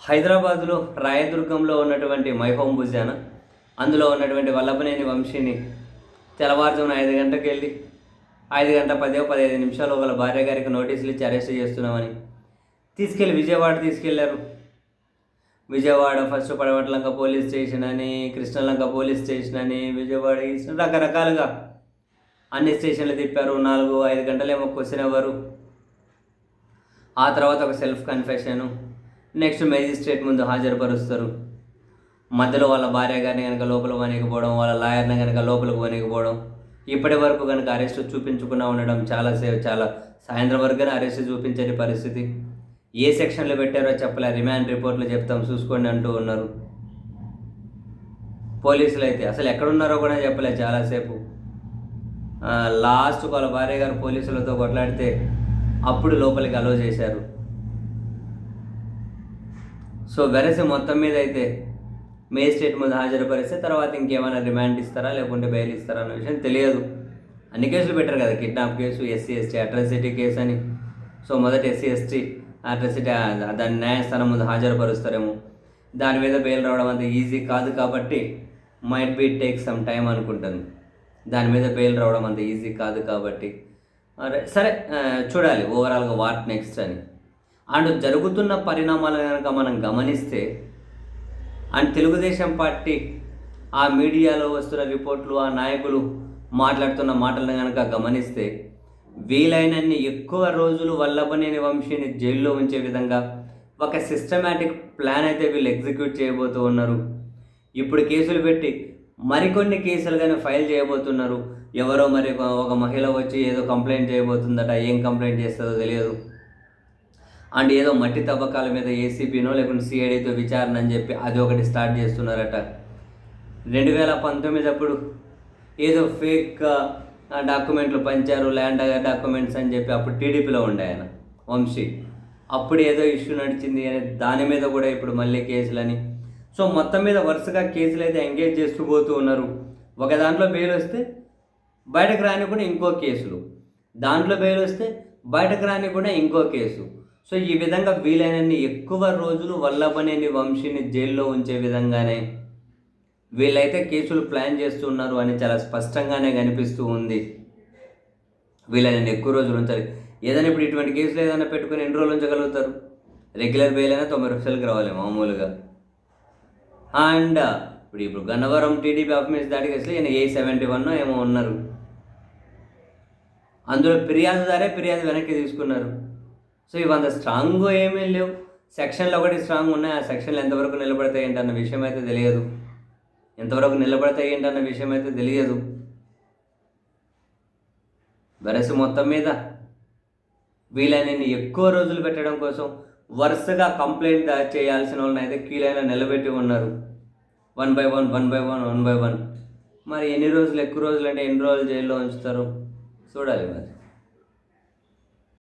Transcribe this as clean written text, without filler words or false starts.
హైదరాబాదులో రాయదుర్గంలో ఉన్నటువంటి my home భుజాన అందులో ఉన్నటువంటి వల్లభనేని వంశీని తెల్లవారుజామున 5 గంటలకు వెళ్ళి 5:10-15 నిమిషాలు వాళ్ళ భార్య గారికి నోటీసులు ఇచ్చి అరెస్ట్ చేస్తున్నామని తీసుకెళ్ళి విజయవాడ తీసుకెళ్లారు. విజయవాడ ఫస్ట్ పడవట్లంక పోలీస్ స్టేషన్ అని, కృష్ణలంక పోలీస్ స్టేషన్ అని, విజయవాడ రకరకాలుగా అన్ని స్టేషన్లు తిప్పారు. 4-5 గంటలేమో క్వశ్చన్ అవ్వరు. ఆ తర్వాత ఒక సెల్ఫ్ కన్ఫెషను, నెక్స్ట్ మేజిస్ట్రేట్ ముందు హాజరుపరుస్తారు. మధ్యలో వాళ్ళ భార్య గారిని కనుక లోపల పోనీకపోవడం, వాళ్ళ లాయర్ని కనుక లోపలికి పోనీకపోవడం, ఇప్పటి వరకు కనుక అరెస్ట్ చూపించకుండా ఉండడం, చాలా సాయంత్రం వరకునే అరెస్ట్ చూపించని పరిస్థితి. ఏ సెక్షన్లో పెట్టారో చెప్పలే, రిమాండ్ రిపోర్ట్లు చెప్తాం చూసుకోండి అంటూ ఉన్నారు. పోలీసులు అయితే అసలు ఎక్కడున్నారో కూడా చెప్పలే చాలాసేపు. లాస్ట్ వాళ్ళ భార్య గారు పోలీసులతో కొట్లాడితే అప్పుడు లోపలికి అలో చేశారు. సో వెరసి మొత్తం మీద అయితే మేజిస్ట్రేట్ ముందు హాజరుపరిస్తే తర్వాత ఇంకేమైనా రిమాండ్ ఇస్తారా లేకుంటే బెయిల్ ఇస్తారా అన్న విషయం తెలియదు. అన్ని కేసులు పెట్టారు కదా, kidnap case, SC/ST atrocity case అని. సో మొదట SC/ST అట్రాసిటీ దాని న్యాయస్థానం ముందు హాజరుపరుస్తారేమో. దాని మీద బెయిల్ రావడం అంత ఈజీ కాదు కాబట్టి might be take some time అనుకుంటాను. దాని మీద బెయిల్ రావడం అంత ఈజీ కాదు కాబట్టి సరే చూడాలి ఓవరాల్గా వాట్ నెక్స్ట్ అని. అండ్ జరుగుతున్న పరిణామాలను కనుక మనం గమనిస్తే, అండ్ తెలుగుదేశం పార్టీ ఆ మీడియాలో వస్తున్న రిపోర్ట్లు, ఆ నాయకులు మాట్లాడుతున్న మాటలను కనుక గమనిస్తే, వీలైనన్ని ఎక్కువ రోజులు వల్లభనేని వంశీని జైల్లో ఉంచే విధంగా ఒక సిస్టమేటిక్ ప్లాన్ అయితే వీళ్ళు ఎగ్జిక్యూట్ చేయబోతూ ఉన్నారు. ఇప్పుడు కేసులు పెట్టి మరికొన్ని కేసులు కానీ ఫైల్ చేయబోతున్నారు. ఎవరో మరి ఒక మహిళ వచ్చి ఏదో కంప్లైంట్ చేయబోతుందట, ఏం కంప్లైంట్ చేస్తుందో తెలియదు. అండ్ ఏదో మట్టి తవ్వకాల మీద ACPనో లేకుంటే CIDతో విచారణ అని చెప్పి అది ఒకటి స్టార్ట్ చేస్తున్నారట. 2019 అప్పుడు ఏదో ఫేక్ డాక్యుమెంట్లు పంచారు, ల్యాండ్ డాక్యుమెంట్స్ అని చెప్పి అప్పుడు TDPలో ఉండే ఆయన వంశీ. అప్పుడు ఏదో ఇష్యూ నడిచింది అని దాని మీద కూడా ఇప్పుడు మళ్ళీ కేసులని. సో మొత్తం మీద వరుసగా కేసులు అయితే ఎంగేజ్ చేస్తూ పోతూ ఉన్నారు. ఒక దాంట్లో బెయిల్ వస్తే బయటకు రాని కూడా ఇంకో కేసులు, దాంట్లో బెయిల్ వస్తే బయటకు రాని కూడా ఇంకో కేసు. సో ఈ విధంగా వీలైనన్ని ఎక్కువ రోజులు వల్లభనేని వంశీని జైల్లో ఉంచే విధంగానే వీళ్ళైతే కేసులు ప్లాన్ చేస్తున్నారు అని చాలా స్పష్టంగానే కనిపిస్తూ ఉంది. వీలైనన్ని ఎక్కువ రోజులు ఉంచాలి. ఏదైనా ఇప్పుడు ఇటువంటి కేసులు ఏదైనా పెట్టుకుని ఎన్ని రోజులు ఉంచగలుగుతారు? రెగ్యులర్ బెయిల్ అయినా 90 రోజులకి రావాలి మామూలుగా. అండ్ ఇప్పుడు గన్నవరం TDP ఆఫీస్ దాటి కేసులు ఈయన 871 ఏమో ఉన్నారు. అందులో ఫిర్యాదుదారే ఫిర్యాదు వెనక్కి తీసుకున్నారు. సో ఇవంత స్ట్రాంగ్ ఏమీ లేవు. సెక్షన్లు ఒకటి స్ట్రాంగ్ ఉన్నాయి. ఆ సెక్షన్లు ఎంతవరకు నిలబడతాయి ఏంటన్న విషయం అయితే తెలియదు. వెరసి మొత్తం మీద వీలైనన్ని ఎక్కువ రోజులు పెట్టడం కోసం వరుసగా కంప్లైంట్ చేయాల్సిన వాళ్ళని అయితే కీలైన నిలబెట్టి ఉన్నారు. 1 by 1. మరి ఎన్ని రోజులు, ఎక్కువ రోజులు అంటే ఎన్ని రోజులు జైల్లో ఉంచుతారు చూడాలి మరి.